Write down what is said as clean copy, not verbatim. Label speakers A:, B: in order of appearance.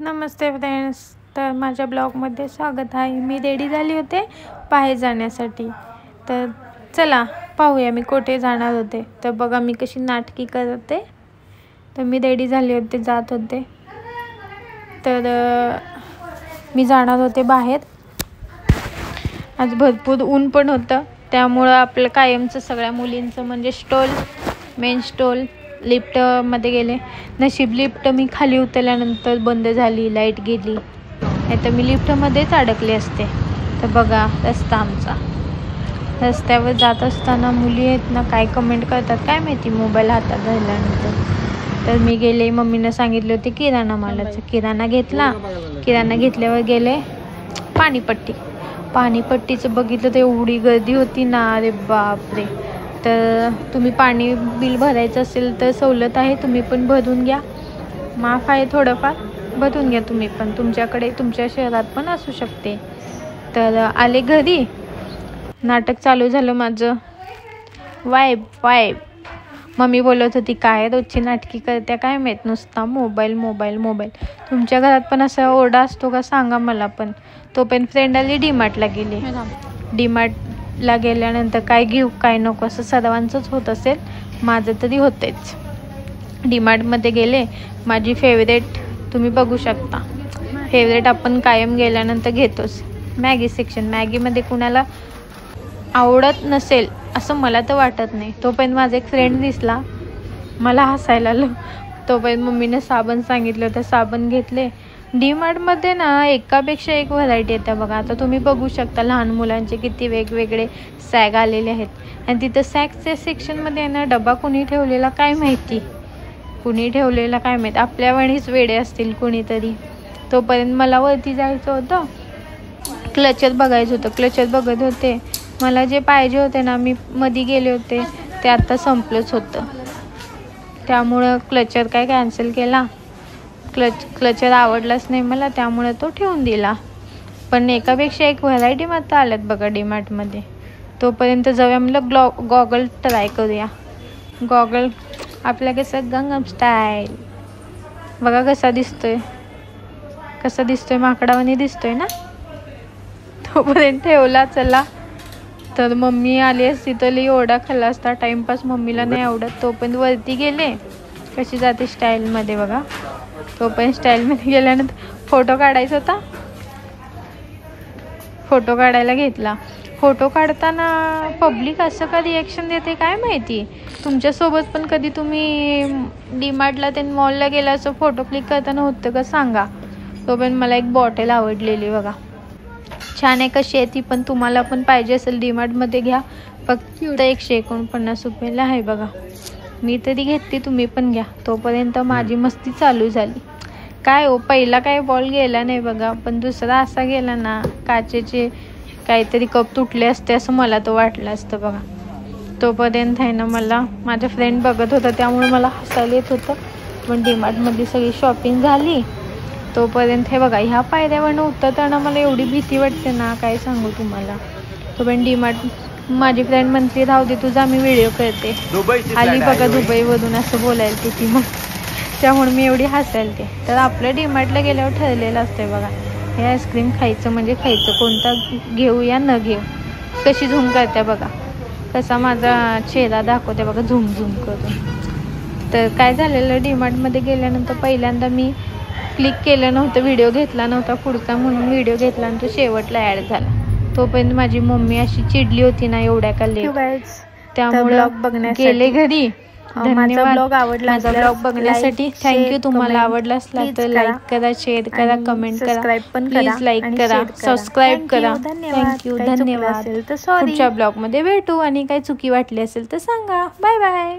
A: नमस्ते friends, तर माझ्या ब्लॉगमध्ये स्वागत आहे। मी रेडी झाली होते बाहेर जाण्यासाठी। तर चला पाहूया मी कुठे जाणार होते। तर बघा मी कशी नाटकी करते। तर मी रेडी झाले होते, जात होते। तर मी जाणार होते बाहेर। आज भरपूर ऊन पण होतं, त्यामुळे आपलं कायमचं सगळ्या मुलींचं म्हणजे स्टॉल, मेन स्टॉल लिफ्ट मध्ये गेले। नशीब लिफ्ट मी खाली उतरल्यानंतर बंद झाली, लाईट गेली, नाही तर मी लिफ्ट मध्येच अडकले असते। तर बघा रस्ता आमचा, रस्त्यावर जात असताना मुली आहेत ना काय कमेंट करतात काय माहिती मोबाईल हातात धरल्यानंतर। तर मी गेले, मम्मीने सांगितले होते किराणा मालाचं, किराणा घेतला। किराणा घेतल्यावर गेले पाणीपट्टीचं बघितलं तर एवढी गर्दी होती ना, अरे बापरे। तर तुम्ही पाणी बिल भरायचं असेल तर सवलत आहे, तुम्ही पण भरून घ्या, माफ आहे थोडंफार, भरून घ्या तुम्ही पण, तुमच्याकडे तुमच्या शहरात पण असू शकते। तर आले घरी, नाटक चालू झालं माझं, वाईब मम्मी बोलत होती काय रोजची नाटकी करते काय माहीत, नुसता मोबाईल मोबाईल मोबाईल। तुमच्या घरात पण असा ओरडा असतो का सांगा मला पण। तो पण फ्रेंड आली, डीमार्टला गेली। डीमार्टला गेल्यानंतर काय घेऊ काय नको असं सर्वांचंच होत असेल, माझं तरी होतेच। डीमार्टमध्ये गेले, माझी फेवरेट तुम्ही बघू शकता, फेवरेट आपण कायम गेल्यानंतर घेतोच, मॅगी सेक्शन। मॅगीमध्ये कुणाला आवडत नसेल असं मला तर वाटत नाही। तो पण माझा एक फ्रेंड दिसला, मला हसायला आलं। तो पण मम्मीने साबण सांगितलं होतं, साबण घेतले। डीमार्टमध्ये ना एकापेक्षा एक व्हरायटी येते बघा। आता तुम्ही बघू शकता लहान मुलांचे किती वेगवेगळे सॅग आलेले आहेत। आणि तिथं सॅगच्या सेक्शनमध्ये आहे ना डबा कुणी ठेवलेला काय माहिती, आपल्या वणीच वेडे असतील कुणीतरी। तोपर्यंत मला वरती जायचं होतं, क्लचर बघायचं होतं, क्लचर बघत होते। मला जे पाहिजे होते ना, मी मध्ये गेले होते ते आता संपलंच होतं, त्यामुळं क्लचर काय कॅन्सल केला। क्लचर आवडलाच नाही मला, त्यामुळे तो ठेवून दिला। पण एकापेक्षा एक व्हरायटी मात्र आल्यात बघा डीमार्टमध्ये। तोपर्यंत जाऊया म्हणलं गॉगल ट्राय करूया। गॉगल आपल्या कसं गंगम स्टाईल बघा कसा दिसतोय माकडावानी दिसतोय ना। तोपर्यंत ठेवला, चला। तर मम्मी आली असती तर लई ओरडा खाल्ला असता, टाइमपास मम्मीला नाही आवडत। तो पण वरती गेले, कशी जाते स्टाईलमध्ये बघा। तो पण स्टाईलमध्ये गेल्यानंतर फोटो काढायचा होता, फोटो काढायला घेतला। फोटो काढताना पब्लिक असं का रिॲक्शन देते काय माहिती। तुमच्यासोबत पण कधी तुम्ही डीमार्टला ते मॉलला गेला असं फोटो क्लिक करताना होतं का सांगा। तो पण मला एक बॉटल आवडलेली बघा, छान आहे, कशी आहे ती पण तुम्हाला पण पाहिजे असेल डीमार्टमध्ये घ्या, फक्त 149 रुपयाला आहे बघा। मी तरी घेतली, तुम्ही पण घ्या। तोपर्यंत माझी मस्ती चालू झाली। काय हो, पहिला काय बॉल गेला नाही बघा, पण दुसरा असा गेला ना, काचेचे काहीतरी कप तुटले असते असं मला तो वाटलं असतं बघा। तोपर्यंत आहे ना मला माझ्या फ्रेंड बघत होता, त्यामुळे मला हसायला येत होतं। पण डीमार्टमध्ये सगळी शॉपिंग झाली। तोपर्यंत हे बघा, ह्या पायऱ्यावरनं उतरताना मला एवढी भीती वाटते ना काय सांगू तुम्हाला। तो पण डीमार्ट माझी फ्रेंड म्हणते राहू दे तुझा मी व्हिडिओ करते, आली बघा दुबईवरून असं बोलायला ती मग, त्यामुळे मी एवढी हसायला ते। तर आपलं डीमार्टला गेल्यावर ठरलेलं असतंय बघा, हे आईस्क्रीम खायचं म्हणजे खायचं, कोणता घेऊ या न घेऊ। कशी झूम करते बघा, कसा माझा चेहरा दाखवते बघा झूम करून। तर काय झालेलं, डीमार्टमध्ये गेल्यानंतर पहिल्यांदा मी क्लिक केलं नव्हतं, व्हिडिओ घेतला नव्हता पुढचा, म्हणून व्हिडिओ घेतला आणि तो शेवटला ॲड झाला। तोपर्यंत माझी मम्मी अशी चिडली होती ना एवढ्या का लेट, त्यामुळे गेले घरी। धन्यवाद माझा ब्लॉग बघण्यासाठी, थँक्यू। तुम्हाला आवडला असला तर लाईक करा, शेअर करा, कमेंट करा, प्लीज लाईक करा, सबस्क्राईब करा। थँक्यू, धन्यवाद। पुढच्या ब्लॉगमध्ये भेटू, आणि काही चुकी वाटली असेल तर सांगा। Bye bye.